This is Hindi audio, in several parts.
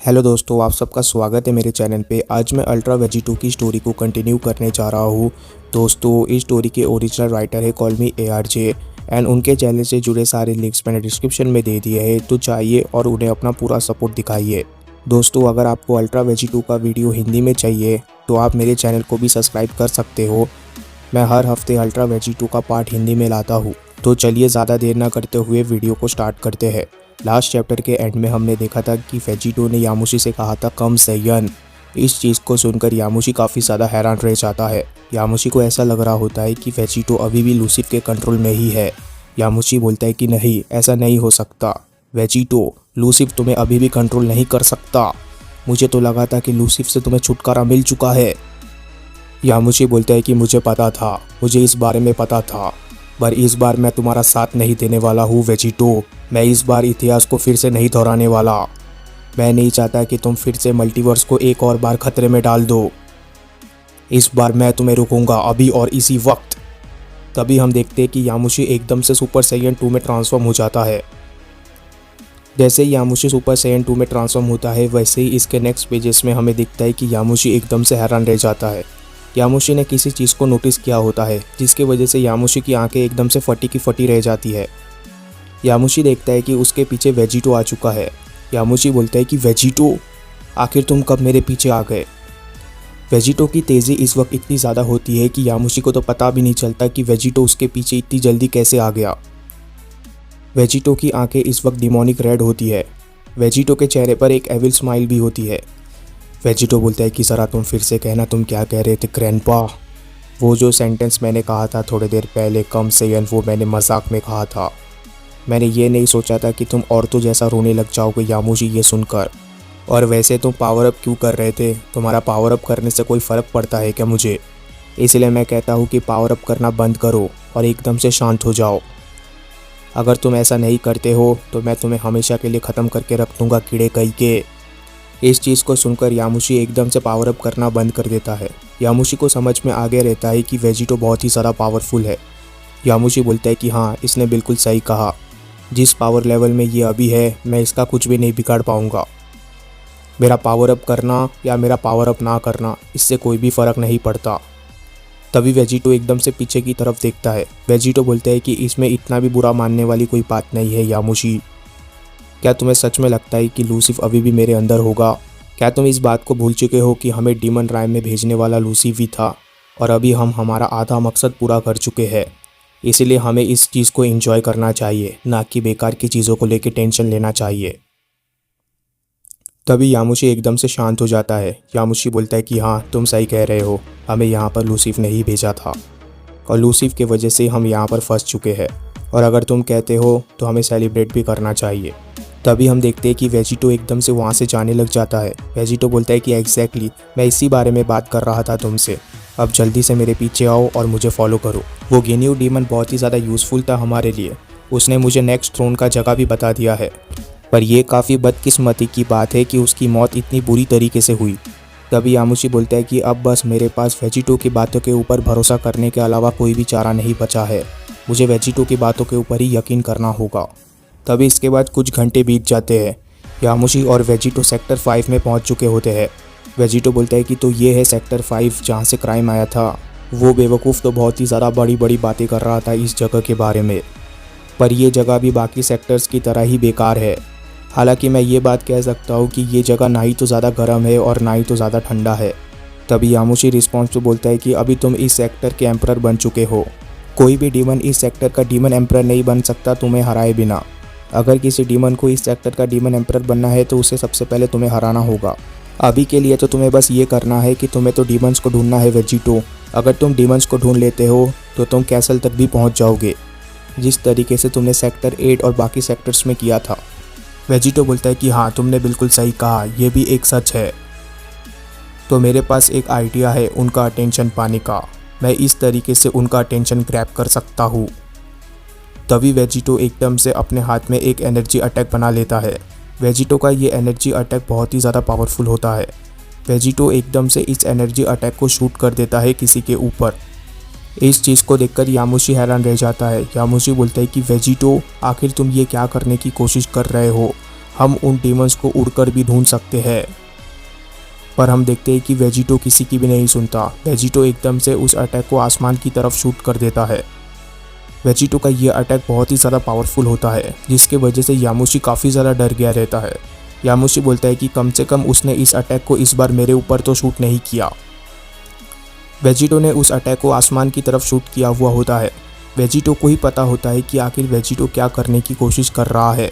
हेलो दोस्तों, आप सबका स्वागत है मेरे चैनल पे। आज मैं अल्ट्रा वेजिटो की स्टोरी को कंटिन्यू करने जा रहा हूँ। दोस्तों, इस स्टोरी के ओरिजिनल राइटर है कॉल मी ARJ एंड उनके चैनल से जुड़े सारे लिंक्स मैंने डिस्क्रिप्शन में दे दिए हैं, तो चाहिए और उन्हें अपना पूरा सपोर्ट दिखाइए। दोस्तों, अगर आपको अल्ट्रा वेजिटो का वीडियो हिंदी में चाहिए तो आप मेरे चैनल को भी सब्सक्राइब कर सकते हो। मैं हर हफ्ते अल्ट्रा वेजिटो का पार्ट हिंदी में लाता हूँ। तो चलिए ज़्यादा देर ना करते हुए वीडियो को स्टार्ट करते हैं। लास्ट चैप्टर के एंड में हमने देखा था कि वेजिटो ने यामुशी से कहा था कम सैयन। इस चीज़ को सुनकर यामुशी काफ़ी ज़्यादा हैरान रह जाता है। यामुशी को ऐसा लग रहा होता है कि वेजिटो अभी भी लूसिफ के कंट्रोल में ही है। यामुशी बोलता है कि नहीं, ऐसा नहीं हो सकता वेजिटो, लूसिफ तुम्हें अभी भी कंट्रोल नहीं कर सकता। मुझे तो लगा था कि लूसिफ से तुम्हें छुटकारा मिल चुका है। यामुशी बोलता है कि मुझे पता था, मुझे इस बारे में पता था, पर इस बार मैं तुम्हारा साथ नहीं देने वाला हूँ वेजिटो। मैं इस बार इतिहास को फिर से नहीं दोहराने वाला। मैं नहीं चाहता कि तुम फिर से मल्टीवर्स को एक और बार खतरे में डाल दो। इस बार मैं तुम्हें रुकूंगा अभी और इसी वक्त। तभी हम देखते हैं कि यामुशी एकदम से सुपर सैयन 2 में ट्रांसफॉर्म हो जाता है। जैसे ही यामुशी सुपर सैयन 2 में ट्रांसफॉर्म होता है, वैसे ही इसके नेक्स्ट पेजेस में हमें दिखता है कि यामुशी एकदम से हैरान रह जाता है। यामुशी ने किसी चीज़ को नोटिस किया होता है, जिसकी वजह से यामुशी की आंखें एकदम से फटी की फटी रह जाती है। यामुशी देखता है कि उसके पीछे वेजिटो आ चुका है। यामुशी बोलता है कि वेजिटो, आखिर तुम कब मेरे पीछे आ गए। वेजिटो की तेज़ी इस वक्त इतनी ज़्यादा होती है कि यामुशी को तो पता भी नहीं चलता कि वेजिटो उसके पीछे इतनी जल्दी कैसे आ गया। वेजिटो की आंखें इस वक्त डिमोनिक रेड होती है। वेजिटो के चेहरे पर एक एविल स्माइल भी होती है। वेजिटो बोलता है कि ज़रा तुम फिर से कहना, तुम क्या कह रहे थे ग्रैंडपा। वो जो सेंटेंस मैंने कहा था थोड़ी देर पहले कम सैयन, वो मैंने मजाक में कहा था। मैंने ये नहीं सोचा था कि तुम औरतों जैसा रोने लग जाओगे यामुशी ये सुनकर। और वैसे तुम पावर अप क्यों कर रहे थे? तुम्हारा पावर अप करने से कोई फ़र्क पड़ता है क्या मुझे? इसलिए मैं कहता हूँ कि पावर अप करना बंद करो और एकदम से शांत हो जाओ। अगर तुम ऐसा नहीं करते हो तो मैं तुम्हें हमेशा के लिए ख़त्म करके रख दूँगा कीड़े कई के। इस चीज़ को सुनकर यामुशी एकदम से पावर अप करना बंद कर देता है। यामुशी को समझ में आ गया रहता है कि वेजिटो बहुत ही ज़्यादा पावरफुल है। यामुशी बोलता है कि हाँ, इसने बिल्कुल सही कहा। जिस पावर लेवल में ये अभी है, मैं इसका कुछ भी नहीं बिगाड़ पाऊँगा। मेरा पावर अप करना या मेरा पावर अप ना करना, इससे कोई भी फ़र्क नहीं पड़ता। तभी वेजिटो एकदम से पीछे की तरफ देखता है। वेजिटो बोलता है कि इसमें इतना भी बुरा मानने वाली कोई बात नहीं है यामुशी। क्या तुम्हें सच में लगता है कि लूसिफ अभी भी मेरे अंदर होगा? क्या तुम इस बात को भूल चुके हो कि हमें डीमन राइम में भेजने वाला लूसिफ ही था और अभी हम हमारा आधा मकसद पूरा कर चुके हैं। इसलिए हमें इस चीज़ को एंजॉय करना चाहिए, ना कि बेकार की चीज़ों को लेकर टेंशन लेना चाहिए। तभी यामुशी एकदम से शांत हो जाता है। यामुशी बोलता है कि हाँ, तुम सही कह रहे हो, हमें यहाँ पर लूसिफ ने ही भेजा था और लूसिफ की वजह से हम यहाँ पर फंस चुके हैं। और अगर तुम कहते हो तो हमें सेलिब्रेट भी करना चाहिए। तभी हम देखते हैं कि वेजिटो एकदम से वहाँ से जाने लग जाता है। वेजिटो बोलता है कि एग्जैक्टली मैं इसी बारे में बात कर रहा था तुमसे। अब जल्दी से मेरे पीछे आओ और मुझे फॉलो करो। वो गिन्यू डीमन बहुत ही ज़्यादा यूज़फुल था हमारे लिए। उसने मुझे नेक्स्ट थ्रोन का जगह भी बता दिया है, पर यह काफ़ी बदकिस्मती की बात है कि उसकी मौत इतनी बुरी तरीके से हुई। तभी यामुशी बोलता है कि अब बस मेरे पास वेजिटो की बातों के ऊपर भरोसा करने के अलावा कोई भी चारा नहीं बचा है। मुझे वेजिटो की बातों के ऊपर ही यकीन करना होगा। तभी इसके बाद कुछ घंटे बीत जाते हैं। यामुशी और वेजिटो सेक्टर 5 में पहुंच चुके होते हैं। वेजिटो बोलता है कि तो ये है सेक्टर 5 जहां से क्राइम आया था। वो बेवकूफ़ तो बहुत ही ज़्यादा बड़ी बड़ी बातें कर रहा था इस जगह के बारे में, पर यह जगह भी बाकी सेक्टर्स की तरह ही बेकार है। हालांकि मैं ये बात कह सकता हूँ कि ये जगह ना ही तो ज़्यादा गर्म है और ना ही तो ज़्यादा ठंडा है। तभी यामुशी रिस्पॉन्स पे बोलता है कि अभी तुम इस सेक्टर के एम्परर बन चुके हो। कोई भी डीमन इस सेक्टर का डीमन एम्परर नहीं बन सकता तुम्हें हराए बिना। अगर किसी डीमन को इस सेक्टर का डीमन एम्परर बनना है तो उसे सबसे पहले तुम्हें हराना होगा। अभी के लिए तो तुम्हें बस ये करना है कि तुम्हें तो डीमंस को ढूंढना है वेजिटो। अगर तुम डीमंस को ढूंढ लेते हो तो तुम कैसल तक भी पहुंच जाओगे, जिस तरीके से तुमने सेक्टर 8 और बाकी सेक्टर्स में किया था। वेजिटो बोलता है कि हाँ, तुमने बिल्कुल सही कहा, ये भी एक सच है। तो मेरे पास एक आइडिया है उनका अटेंशन पाने का। मैं इस तरीके से उनका अटेंशन ग्रैब कर सकता हूँ। तभी वेजिटो एकदम से अपने हाथ में एक एनर्जी अटैक बना लेता है। वेजिटो का ये एनर्जी अटैक बहुत ही ज़्यादा पावरफुल होता है। वेजिटो एकदम से इस एनर्जी अटैक को शूट कर देता है किसी के ऊपर। इस चीज़ को देखकर यामुशी हैरान रह जाता है। यामुशी बोलता है कि वेजिटो, आखिर तुम ये क्या करने की कोशिश कर रहे हो? हम उन डीमंस को उड़कर भी ढूंढ सकते हैं। पर हम देखते हैं कि वेजिटो किसी की भी नहीं सुनता। वेजिटो एकदम से उस अटैक को आसमान की तरफ शूट कर देता है। वेजिटो का ये अटैक बहुत ही ज़्यादा पावरफुल होता है, जिसके वजह से यामुशी काफ़ी ज़्यादा डर गया रहता है। यामुशी बोलता है कि कम से कम उसने इस अटैक को इस बार मेरे ऊपर तो शूट नहीं किया। वेजिटो ने उस अटैक को आसमान की तरफ शूट किया हुआ होता है। वेजिटो को ही पता होता है कि आखिर वेजिटो क्या करने की कोशिश कर रहा है।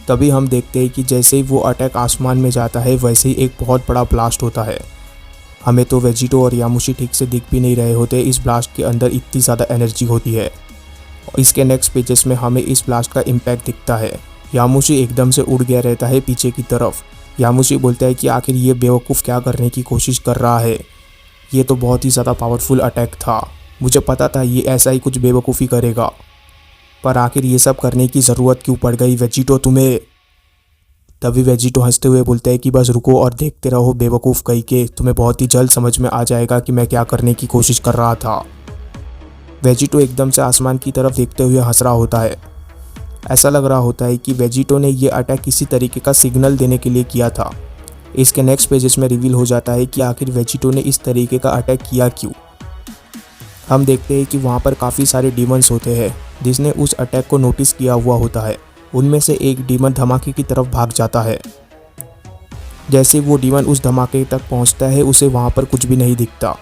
तभी हम देखते हैं कि जैसे ही वो अटैक आसमान में जाता है वैसे ही एक बहुत बड़ा ब्लास्ट होता है। हमें तो वेजिटो और यामुशी ठीक से दिख भी नहीं रहे होते, इस ब्लास्ट के अंदर इतनी ज़्यादा एनर्जी होती है। इसके नेक्स्ट पेजेस में हमें इस ब्लास्ट का इम्पैक्ट दिखता है। यामुशी एकदम से उड़ गया रहता है पीछे की तरफ। यामुशी बोलता है कि आखिर ये बेवकूफ़ क्या करने की कोशिश कर रहा है। ये तो बहुत ही ज़्यादा पावरफुल अटैक था, मुझे पता था ये ऐसा ही कुछ बेवकूफ़ी करेगा, पर आखिर ये सब करने की ज़रूरत क्यों पड़ गई वेजिटो तुम्हें। तभी वेजिटो हंसते हुए बोलता है कि बस रुको और देखते रहो बेवकूफ़ कहीं के, तुम्हें बहुत ही जल्द समझ में आ जाएगा कि मैं क्या करने की कोशिश कर रहा था। वेजिटो एकदम से आसमान की तरफ देखते हुए हंस रहा होता है। ऐसा लग रहा होता है कि वेजिटो ने ये अटैक किसी तरीके का सिग्नल देने के लिए किया था। इसके नेक्स्ट पेजेस में रिवील हो जाता है कि आखिर वेजिटो ने इस तरीके का अटैक किया क्यों। हम देखते हैं कि वहाँ पर काफ़ी सारे डीमंस होते हैं जिसने उस अटैक को नोटिस किया हुआ होता है। उनमें से एक डीमन धमाके की तरफ भाग जाता है। जैसे वो डीमन उस धमाके तक पहुँचता है उसे वहाँ पर कुछ भी नहीं दिखता,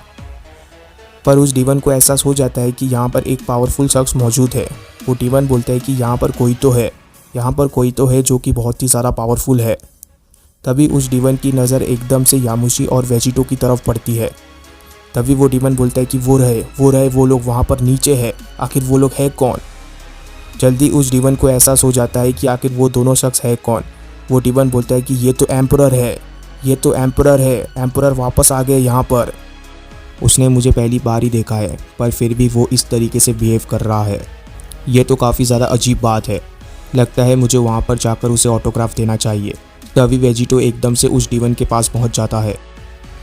पर उस डीमन को एहसास हो जाता है कि यहाँ पर एक पावरफुल शख्स मौजूद है। वो डीमन बोलता है कि यहाँ पर कोई तो है, यहाँ पर कोई तो है जो कि बहुत ही ज़्यादा पावरफुल है। तभी उस डीमन की नज़र एकदम से यामुशी और वेजिटो की तरफ पड़ती है। तभी वो डीमन बोलता है कि वो रहे वो लोग वहाँ पर नीचे है, आखिर वो लोग है कौन। जल्दी उस डीमन को एहसास हो जाता है कि आखिर वो दोनों शख्स है कौन। वो डीमन बोलता है कि ये तो एम्परर है, ये तो एम्परर है, एम्परर वापस आ गए यहाँ पर। उसने मुझे पहली बार ही देखा है, पर फिर भी वो इस तरीके से बिहेव कर रहा है, ये तो काफ़ी ज़्यादा अजीब बात है। लगता है मुझे वहाँ पर जाकर उसे ऑटोग्राफ देना चाहिए। तभी वेजिटो एकदम से उस डीमन के पास पहुँच जाता है।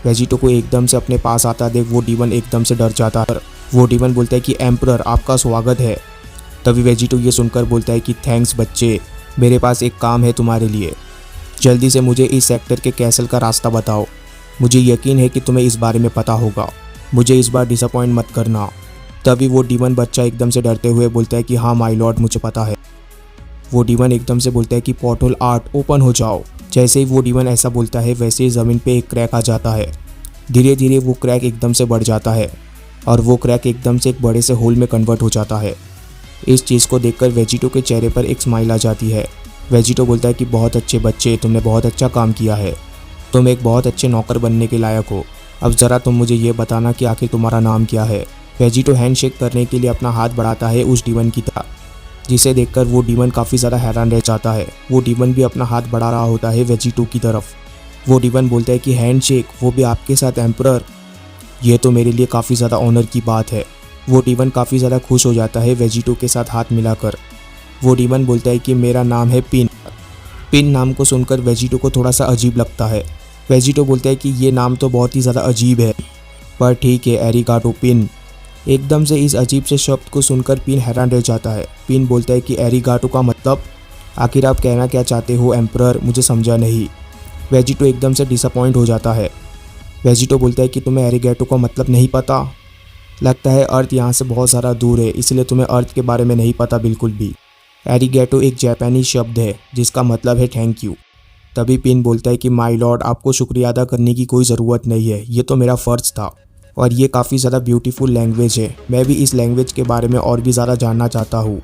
वेजिटो को एकदम से अपने पास आता देख वो डीमन एकदम से डर जाता है। वो डीमन बोलता है कि एम्परर आपका स्वागत है। तभी वेजिटो ये सुनकर बोलता है कि थैंक्स बच्चे, मेरे पास एक काम है तुम्हारे लिए। जल्दी से मुझे इस सेक्टर के कैसल का रास्ता बताओ। मुझे यकीन है कि तुम्हें इस बारे में पता होगा, मुझे इस बार डिसअपॉइंट मत करना। तभी वो डीमन बच्चा एकदम से डरते हुए बोलता है कि हाँ माय लॉर्ड, मुझे पता है। वो डीमन एकदम से बोलता है कि पोर्टल 8 ओपन हो जाओ। जैसे ही वो डीमन ऐसा बोलता है वैसे ही ज़मीन पे एक क्रैक आ जाता है। धीरे धीरे वो क्रैक एकदम से बढ़ जाता है और वो क्रैक एकदम से एक बड़े से होल में कन्वर्ट हो जाता है। इस चीज़ को देखकर वेजिटो के चेहरे पर एक स्माइल आ जाती है। वेजिटो बोलता है कि बहुत अच्छे बच्चे, तुमने बहुत अच्छा काम किया है, तुम एक बहुत अच्छे नौकर बनने के लायक हो। अब ज़रा तुम मुझे ये बताना कि आखिर तुम्हारा नाम क्या है। वेजिटो हैंडशेक करने के लिए अपना हाथ बढ़ाता है उस डीमन की तरफ, जिसे देखकर वो डीमन काफ़ी ज़्यादा हैरान रह जाता है। वो डीमन भी अपना हाथ बढ़ा रहा होता है वेजिटो की तरफ। वो डीमन बोलता है कि हैंडशेक, वो भी आपके साथ एम्परर, ये तो मेरे लिए काफ़ी ज़्यादा ऑनर की बात है। वो डीमन काफ़ी ज़्यादा खुश हो जाता है वेजिटो के साथ हाथ मिलाकर। वो डीमन बोलता है कि मेरा नाम है पिन। पिन नाम को सुनकर वेजिटो को थोड़ा सा अजीब लगता है। वेजिटो बोलता है कि ये नाम तो बहुत ही ज़्यादा अजीब है, पर ठीक है, एरिगाटो पिन। एकदम से इस अजीब से शब्द को सुनकर पिन हैरान रह जाता है। पिन बोलता है कि एरिगाटो का मतलब, आखिर आप कहना क्या चाहते हो एम्परर, मुझे समझा नहीं। वेजिटो एकदम से डिसअपॉइंट हो जाता है। वेजिटो बोलता है कि तुम्हें एरिगाटो का मतलब नहीं पता, लगता है अर्थ यहाँ से बहुत ज़्यादा दूर है, इसलिए तुम्हें अर्थ के बारे में नहीं पता बिल्कुल भी। एरिगेटो एक जापानीज शब्द है जिसका मतलब है थैंक यू। तभी पिन बोलता है कि माय लॉर्ड, आपको शुक्रिया अदा करने की कोई ज़रूरत नहीं है, ये तो मेरा फ़र्ज़ था और ये काफ़ी ज़्यादा ब्यूटीफुल लैंग्वेज है। मैं भी इस लैंग्वेज के बारे में और भी ज़्यादा जानना चाहता हूँ।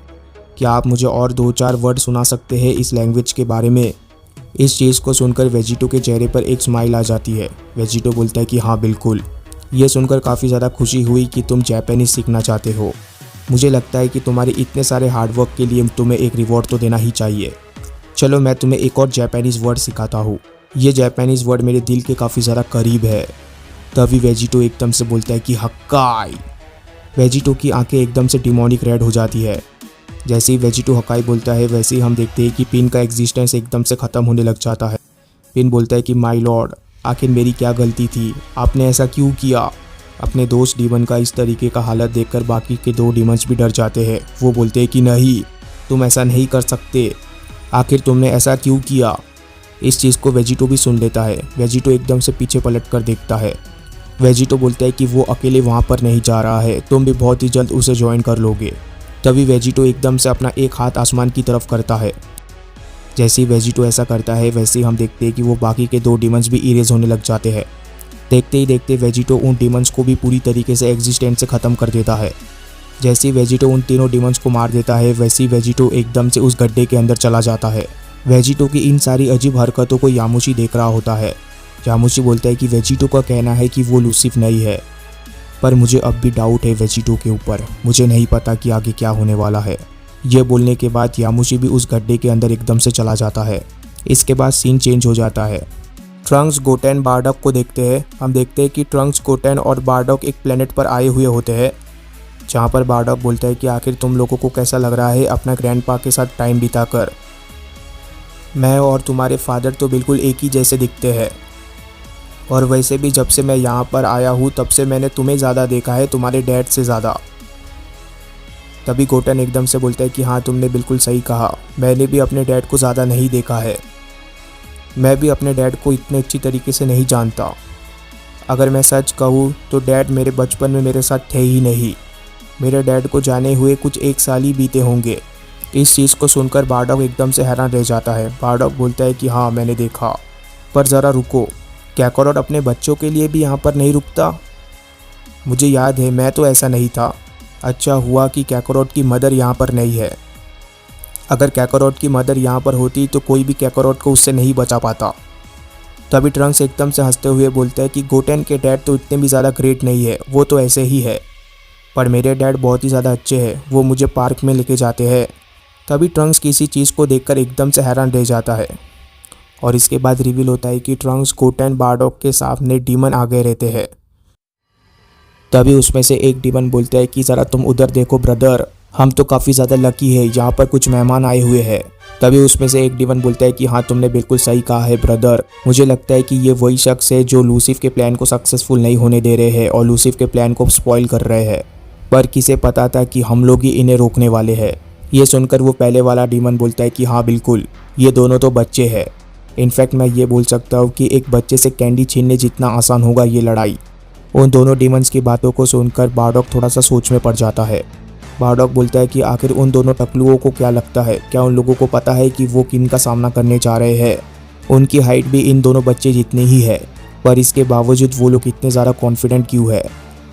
क्या आप मुझे और 2-4 वर्ड सुना सकते हैं इस लैंग्वेज के बारे में। इस चीज़ को सुनकर वेजिटो के चेहरे पर एक स्माइल आ जाती है। वेजिटो बोलता है कि हाँ बिल्कुल। ये सुनकर काफ़ी ज़्यादा खुशी हुई कि तुम जापानीज सीखना चाहते हो। मुझे लगता है कि तुम्हारे इतने सारे हार्डवर्क के लिए तुम्हें एक रिवॉर्ड तो देना ही चाहिए। चलो मैं तुम्हें एक और जापानीज़ वर्ड सिखाता हूँ। ये जापानीज़ वर्ड मेरे दिल के काफ़ी ज़्यादा करीब है। तभी वेजिटो एकदम से बोलता है कि हक्काई। वेजिटो की आंखें एकदम से डिमोनिक रेड हो जाती है। जैसे ही वेजिटो हक्काई बोलता है वैसे ही हम देखते हैं कि पिन का एग्जिस्टेंस एकदम से ख़त्म होने लग जाता है। पिन बोलता है कि माय लॉर्ड, आखिर मेरी क्या गलती थी, आपने ऐसा क्यों किया। अपने दोस्त डीमन का इस तरीके का हालत देखकर बाकी के 2 डीमंस भी डर जाते हैं। वो बोलते हैं कि नहीं, तुम ऐसा नहीं कर सकते, आखिर तुमने ऐसा क्यों किया? इस चीज़ को वेजिटो भी सुन लेता है। वेजिटो एकदम से पीछे पलट कर देखता है। वेजिटो बोलता है कि वो अकेले वहाँ पर नहीं जा रहा है, तुम भी बहुत ही जल्द उसे ज्वाइन कर लोगे। तभी वेजिटो एकदम से अपना एक हाथ आसमान की तरफ करता है। जैसे ही वेजिटो ऐसा करता है वैसे ही हम देखते हैं कि वो बाकी के 2 डीमंस भी इरेज होने लग जाते हैं। देखते ही देखते वेजिटो उन डीमंस को भी पूरी तरीके से एग्जिस्टेंस से ख़त्म कर देता है। जैसे ही वेजिटो उन तीनों डीमंस को मार देता है वैसे ही वेजिटो एकदम से उस गड्ढे के अंदर चला जाता है। वेजिटो की इन सारी अजीब हरकतों को यामुशी देख रहा होता है। यामुशी बोलता है कि वेजिटो का कहना है कि वो लूसिफ नहीं है, पर मुझे अब भी डाउट है वेजिटो के ऊपर। मुझे नहीं पता कि आगे क्या होने वाला है। ये बोलने के बाद यामुशी भी उस गड्ढे के अंदर एकदम से चला जाता है। इसके बाद सीन चेंज हो जाता है। ट्रंक्स, गोटेन, बारडॉक को देखते हैं। हम देखते हैं कि ट्रंक्स, गोटेन और बारडॉक एक प्लेनेट पर आए हुए होते हैं, जहाँ पर बारडॉक बोलता है कि आखिर तुम लोगों को कैसा लग रहा है अपना ग्रैंडपा के साथ टाइम बिताकर? मैं और तुम्हारे फादर तो बिल्कुल एक ही जैसे दिखते हैं, और वैसे भी जब से मैं यहाँ पर आया हूँ तब से मैंने तुम्हें ज़्यादा देखा है, तुम्हारे डैड से ज़्यादा। तभी गोटेन एकदम से बोलता है कि हाँ, तुमने बिल्कुल सही कहा, मैंने भी अपने डैड को ज़्यादा नहीं देखा है। मैं भी अपने डैड को इतने अच्छी तरीके से नहीं जानता। अगर मैं सच कहूँ तो डैड मेरे बचपन में मेरे साथ थे ही नहीं। मेरे डैड को जाने हुए कुछ 1 साल ही बीते होंगे। इस चीज़ को सुनकर बारडॉक एकदम से हैरान रह जाता है। बारडॉक बोलता है कि हाँ, मैंने देखा, पर ज़रा रुको, कैकरोट अपने बच्चों के लिए भी यहाँ पर नहीं रुकता? मुझे याद है, मैं तो ऐसा नहीं था। अच्छा हुआ कि कैकरोट की मदर यहाँ पर नहीं है। अगर कैकरोट की मदर यहाँ पर होती तो कोई भी कैकरोट को उससे नहीं बचा पाता। तभी ट्रंक्स एकदम से हंसते हुए बोलता है कि गोटेन के डैड तो इतने भी ज़्यादा ग्रेट नहीं है, वो तो ऐसे ही है, पर मेरे डैड बहुत ही ज़्यादा अच्छे हैं, वो मुझे पार्क में लेके जाते हैं। तभी ट्रंक्स किसी चीज़ को देखकर एकदम से हैरान रह जाता है, और इसके बाद रिवील होता है कि ट्रंक्स, गोटेन, बारडॉक के सामने डीमन आ गए रहते हैं। तभी उसमें से एक डीमन बोलता है कि ज़रा तुम उधर देखो ब्रदर, हम तो काफ़ी ज़्यादा लकी है, यहाँ पर कुछ मेहमान आए हुए हैं। तभी उसमें से एक डीमन बोलता है कि हाँ, तुमने बिल्कुल सही कहा है ब्रदर, मुझे लगता है कि ये वही शख्स है जो लूसिफ के प्लान को सक्सेसफुल नहीं होने दे रहे हैं और लूसिफ के प्लान को स्पॉइल कर रहे हैं, पर किसे पता था कि हम लोग ही इन्हें रोकने वाले हैं। ये सुनकर वो पहले वाला डीमन बोलता है कि हाँ बिल्कुल, ये दोनों तो बच्चे हैं। इनफैक्ट मैं ये बोल सकता हूँ कि एक बच्चे से कैंडी छीनने जितना आसान होगा ये लड़ाई। उन दोनों डीमंस की बातों को सुनकर बारडॉक थोड़ा सा सोच में पड़ जाता है। बारडॉक बोलता है कि आखिर उन दोनों टकलुओं को क्या लगता है, क्या उन लोगों को पता है कि वो किन का सामना करने जा रहे हैं? उनकी हाइट भी इन दोनों बच्चे जितनी ही है, पर इसके बावजूद वो लोग इतने ज़्यादा कॉन्फिडेंट क्यों है?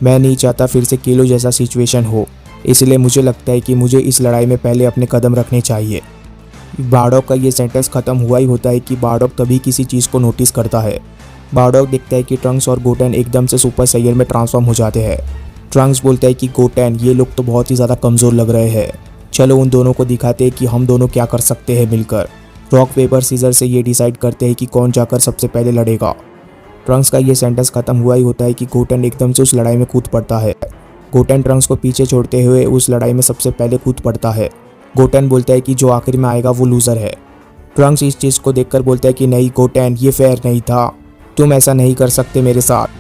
मैं नहीं चाहता फिर से किलो जैसा सिचुएशन हो, इसलिए मुझे लगता है कि मुझे इस लड़ाई में पहले अपने कदम रखने चाहिए। बारडॉक का ये सेंटेंस ख़त्म हुआ ही होता है कि बारडॉक तभी किसी चीज़ को नोटिस करता है। बारडॉक देखता है कि ट्रंक्स और गोटेन एकदम से सुपर सैयर में ट्रांसफॉर्म हो जाते हैं। ट्रंक्स बोलता है कि गोटेन, ये लोग तो बहुत ही ज़्यादा कमज़ोर लग रहे हैं, चलो उन दोनों को दिखाते हैं कि हम दोनों क्या कर सकते हैं मिलकर। रॉक पेपर सीजर से ये डिसाइड करते हैं कि कौन जाकर सबसे पहले लड़ेगा। ट्रंक्स का ये सेंटेंस ख़त्म हुआ ही होता है कि गोटेन एकदम से उस लड़ाई में कूद पड़ता है। गोटेन ट्रंक्स को पीछे छोड़ते हुए उस लड़ाई में सबसे पहले कूद पड़ता है। गोटेन बोलता है कि जो आखिर में आएगा वो लूज़र है। ट्रंक्स इस चीज़ को देखकर बोलता है कि नहीं गोटेन, ये फेयर नहीं था, तुम ऐसा नहीं कर सकते मेरे साथ।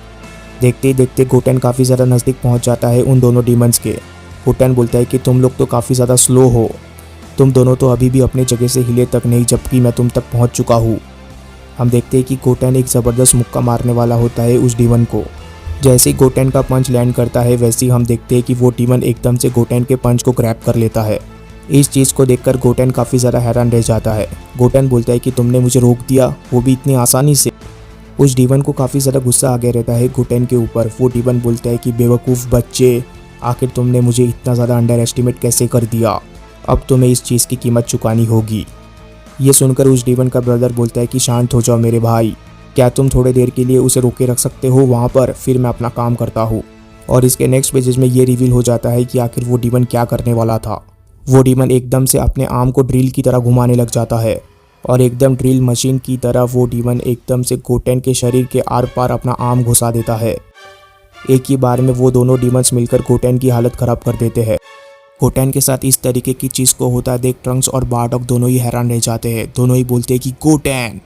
देखते ही देखते गोटेन काफ़ी ज़्यादा नज़दीक पहुंच जाता है उन दोनों डीमंस के। गोटेन बोलता है कि तुम लोग तो काफ़ी ज़्यादा स्लो हो, तुम दोनों तो अभी भी अपने जगह से हिले तक नहीं, जबकि मैं तुम तक पहुंच चुका हूँ। हम देखते हैं कि गोटेन एक ज़बरदस्त मुक्का मारने वाला होता है उस डीमन को। जैसे ही गोटेन का पंच लैंड करता है वैसे ही हम देखते हैं कि वो डीमन एकदम से गोटेन के पंच को ग्रैब कर लेता है। इस चीज़ को देखकर गोटेन काफ़ी ज़्यादा हैरान रह जाता है। गोटेन बोलता है कि तुमने मुझे रोक दिया, वो भी इतनी आसानी से। उस डीमन को काफ़ी ज़्यादा गुस्सा आ गया रहता है गोटेन के ऊपर। वो डीमन बोलता है कि बेवकूफ़ बच्चे, आखिर तुमने मुझे इतना ज़्यादा अंडर एस्टिमेट कैसे कर दिया, अब तुम्हें इस चीज़ की कीमत चुकानी होगी। ये सुनकर उस डीमन का ब्रदर बोलता है कि शांत हो जाओ मेरे भाई, क्या तुम थोड़ी देर के लिए उसे रोके रख सकते हो वहाँ पर, फिर मैं अपना काम करता हूँ। और इसके नेक्स्ट पेजेस में ये रिवील हो जाता है कि आखिर वो डीमन क्या करने वाला था। वो डीमन एकदम से अपने आर्म को ड्रिल की तरह घुमाने लग जाता है और एकदम ड्रिल मशीन की तरह वो डीमन एकदम से गोटेन के शरीर के आर पार अपना आर्म घुसा देता है। एक ही बार में वो दोनों डीमंस मिलकर गोटेन की हालत ख़राब कर देते हैं। गोटेन के साथ इस तरीके की चीज़ को होता देख ट्रंक्स और बारडॉक दोनों ही हैरान रह जाते हैं। दोनों ही बोलते हैं कि गोटेन।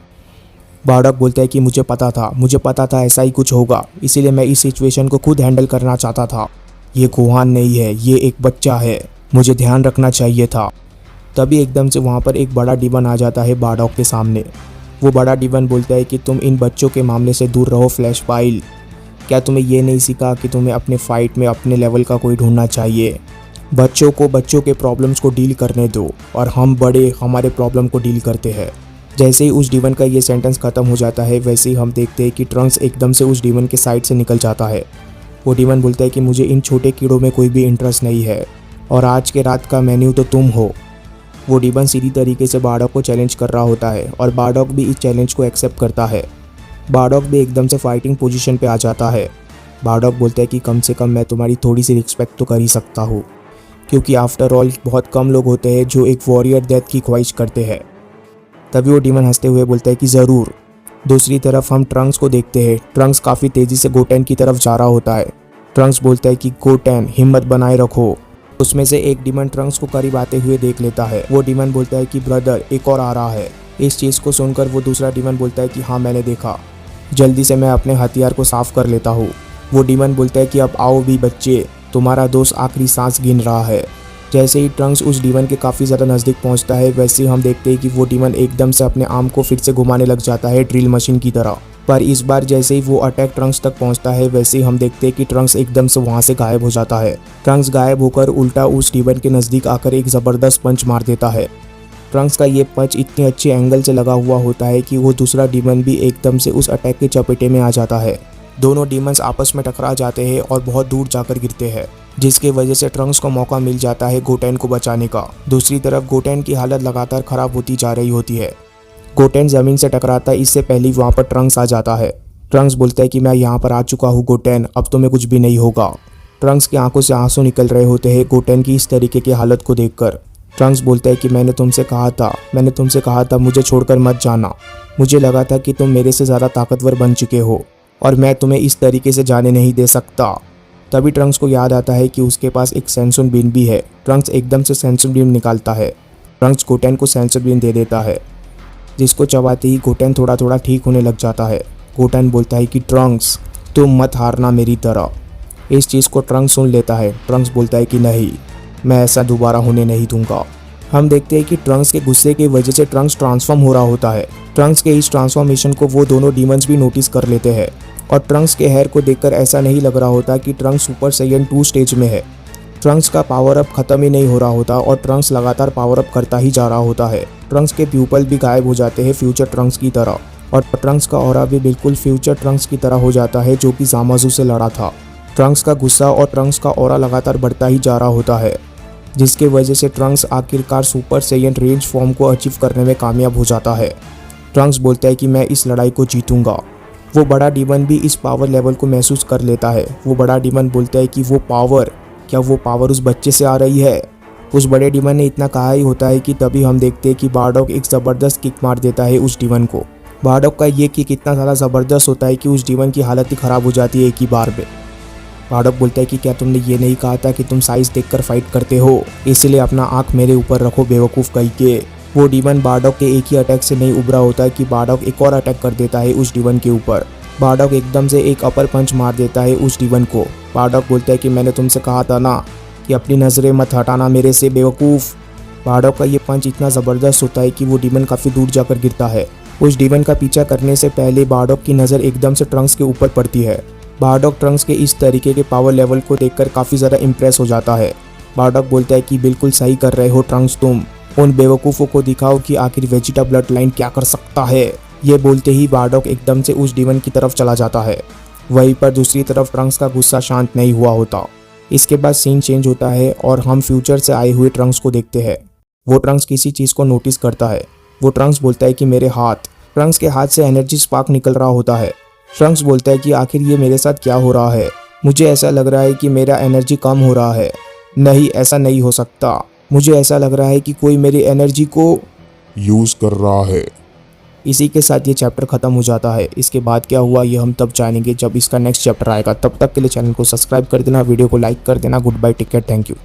बारडॉक बोलता है कि मुझे पता था ऐसा ही कुछ होगा, इसीलिए मैं इस सिचुएशन को खुद हैंडल करना चाहता था। ये गुहान नहीं है, ये एक बच्चा है, मुझे ध्यान रखना चाहिए था। तभी एकदम से वहाँ पर एक बड़ा डीमन आ जाता है बारडॉग के सामने। वो बड़ा डीमन बोलता है कि तुम इन बच्चों के मामले से दूर रहो फ्लैश पाइल। क्या तुम्हें ये नहीं सीखा कि तुम्हें अपने फाइट में अपने लेवल का कोई ढूंढना चाहिए। बच्चों को बच्चों के प्रॉब्लम्स को डील करने दो और हम बड़े हमारे प्रॉब्लम को डील करते हैं। जैसे ही उस डीमन का ये सेंटेंस ख़त्म हो जाता है वैसे ही हम देखते हैं कि ट्रंक्स एकदम से उस डीमन के साइड से निकल जाता है। वो डीमन बोलता है कि मुझे इन छोटे कीड़ों में कोई भी इंटरेस्ट नहीं है और आज के रात का मेन्यू तो तुम हो। वो डीमन सीधी तरीके से बारडॉग को चैलेंज कर रहा होता है और बारडॉग भी इस चैलेंज को एक्सेप्ट करता है। बारडॉग भी एकदम से फाइटिंग पोजीशन पे आ जाता है। बारडॉग बोलता है कि कम से कम मैं तुम्हारी थोड़ी सी रिस्पेक्ट तो कर ही सकता हूँ, क्योंकि आफ्टर ऑल बहुत कम लोग होते हैं जो एक वॉरियर डेथ की ख्वाहिश करते हैं। तभी वो डीमन हंसते हुए बोलता है कि ज़रूर। दूसरी तरफ हम ट्रंक्स को देखते हैं। ट्रंक्स काफ़ी तेज़ी से गोटेन की तरफ जा रहा होता है। ट्रंक्स बोलता है कि गोटेन हिम्मत बनाए रखो। उसमें से एक डीमन ट्रंक्स को करीब आते हुए देख लेता है। वो डीमन बोलता है कि ब्रदर एक और आ रहा है। इस चीज़ को सुनकर वो दूसरा डीमन बोलता है कि हाँ मैंने देखा, जल्दी से मैं अपने हथियार को साफ कर लेता हूँ। वो डीमन बोलता है कि अब आओ भी बच्चे, तुम्हारा दोस्त आखिरी सांस गिन रहा है। जैसे ही ट्रंक्स उस डीमन के काफ़ी ज़्यादा नज़दीक पहुंचता है वैसे ही हम देखते हैं कि वो डीमन एकदम से अपने आर्म को फिर से घुमाने लग जाता है ड्रिल मशीन की तरह। पर इस बार जैसे ही वो अटैक ट्रंक्स तक पहुंचता है वैसे ही हम देखते हैं कि ट्रंक्स एकदम से वहां से गायब हो जाता है। ट्रंक्स गायब होकर उल्टा उस डीमन के नज़दीक आकर एक ज़बरदस्त पंच मार देता है। ट्रंक्स का ये पंच इतने अच्छे एंगल से लगा हुआ होता है कि वो दूसरा डीमन भी एकदम से उस अटैक के चपेटे में आ जाता है। दोनों डीमंस आपस में टकरा जाते हैं और बहुत दूर जाकर गिरते हैं, जिसकी वजह से ट्रंक्स को मौका मिल जाता है गोटेन को बचाने का। दूसरी तरफ गोटेन की हालत लगातार खराब होती जा रही होती है। गोटेन ज़मीन से टकराता है, इससे पहले वहाँ पर ट्रंक्स आ जाता है। ट्रंक्स बोलता है कि मैं यहाँ पर आ चुका हूँ गोटेन, अब तुम्हें कुछ भी नहीं होगा। ट्रंक्स की आंखों से आंसू निकल रहे होते हैं गोटेन की इस तरीके की हालत को देखकर। ट्रंक्स बोलता है कि मैंने तुमसे कहा था मुझे छोड़कर मत जाना। मुझे लगा था कि तुम मेरे से ज़्यादा ताकतवर बन चुके हो और मैं तुम्हें इस तरीके से जाने नहीं दे सकता। तभी ट्रंक्स को याद आता है कि उसके पास एक सेंसर बीन भी है। ट्रंक्स एकदम से सेंसर बीन निकालता है। ट्रंक्स गोटेन को सेंसर बीन दे देता है, जिसको चबाते ही गोटेन थोड़ा थोड़ा ठीक होने लग जाता है। गोटेन बोलता है कि ट्रंक्स तुम मत हारना मेरी तरह। इस चीज़ को ट्रंक्स सुन लेता है। ट्रंक्स बोलता है कि नहीं, मैं ऐसा दोबारा होने नहीं दूंगा। हम देखते हैं कि ट्रंक्स के गुस्से की वजह से ट्रंक्स ट्रांसफॉर्म हो रहा होता है। ट्रंक्स के इस ट्रांसफॉर्मेशन को वो दोनों डीमंस भी नोटिस कर लेते हैं और ट्रंक्स के हेयर को देखकर ऐसा नहीं लग रहा होता कि ट्रंक्स सुपर सैयन 2 स्टेज में है। ट्रंक्स का पावर अप खत्म ही नहीं हो रहा होता और ट्रंक्स लगातार पावर अप करता ही जा रहा होता है। ट्रंक्स के प्यूपल भी गायब हो जाते हैं फ्यूचर ट्रंक्स की तरह और ट्रंक्स का ऑरा भी बिल्कुल फ्यूचर ट्रंक्स की तरह हो जाता है जो कि ज़ामाज़ू से लड़ा था। ट्रंक्स का गुस्सा और ट्रंक्स का ऑरा लगातार बढ़ता ही जा रहा होता है, जिसकी वजह से ट्रंक्स आखिरकार सुपर सैयन रेंज फॉर्म को अचीव करने में कामयाब हो जाता है। ट्रंक्स बोलता है कि मैं इस लड़ाई को जीतूंगा। वो बड़ा डीमन भी इस पावर लेवल को महसूस कर लेता है। वो बड़ा डीमन बोलता है कि वो पावर उस बच्चे से आ रही है। उस बड़े डीमन ने इतना कहा ही होता है कि तभी हम देखते हैं कि बारडॉग एक ज़बरदस्त किक मार देता है उस डीमन को। बारडॉग का ये किक इतना ज़्यादा ज़बरदस्त होता है कि उस डीमन की हालत ही ख़राब हो जाती है एक ही बार में। बारडॉग बोलता है कि क्या तुमने ये नहीं कहा था कि तुम साइज देखकर फाइट करते हो, इसलिए अपना आँख मेरे ऊपर रखो बेवकूफ़ कहीं के। वो डीमन बारडॉग के एक ही अटैक से नहीं उभरा होता है कि बारडॉग एक और अटैक कर देता है उस डीमन के ऊपर। बारडॉग एकदम से एक अपर पंच मार देता है उस डीमन को। बारडॉग बोलता है कि मैंने तुमसे कहा था ना कि अपनी नज़रें मत हटाना मेरे से बेवकूफ़। बारडॉग का ये पंच इतना ज़बरदस्त होता है कि वो डीमन काफ़ी दूर जाकर गिरता है। उस डीमन का पीछा करने से पहले बारडॉग की नज़र एकदम से ट्रंक्स के ऊपर पड़ती है। बारडॉग ट्रंक्स के इस तरीके के पावर लेवल को देखकर काफ़ी ज़्यादा इम्प्रेस हो जाता है। बारडॉग बोलता है कि बिल्कुल सही कर रहे हो ट्रंक्स, तुम उन बेवकूफ़ों को दिखाओ कि आखिर वेजिटा ब्लड लाइन क्या कर सकता है। ये बोलते ही बारडॉग एकदम से उस डीमन की तरफ चला जाता है। वहीं पर दूसरी तरफ ट्रंक्स का गुस्सा शांत नहीं हुआ होता। इसके बाद सीन चेंज होता है और हम फ्यूचर से आए हुए ट्रंक्स को देखते हैं। वो ट्रंक्स किसी चीज़ को नोटिस करता है। वो ट्रंक्स बोलता है कि मेरे हाथ। ट्रंक्स के हाथ से एनर्जी स्पार्क निकल रहा होता है। ट्रंक्स बोलता है कि आखिर ये मेरे साथ क्या हो रहा है। मुझे ऐसा लग रहा है कि मेरा एनर्जी कम हो रहा है। नहीं, ऐसा नहीं हो सकता। मुझे ऐसा लग रहा है कि कोई मेरी एनर्जी को यूज कर रहा है। इसी के साथ ये चैप्टर खत्म हो जाता है। इसके बाद क्या हुआ ये हम तब जानेंगे जब इसका नेक्स्ट चैप्टर आएगा। तब तक के लिए चैनल को सब्सक्राइब कर देना, वीडियो को लाइक कर देना। Goodbye, take care, thank you.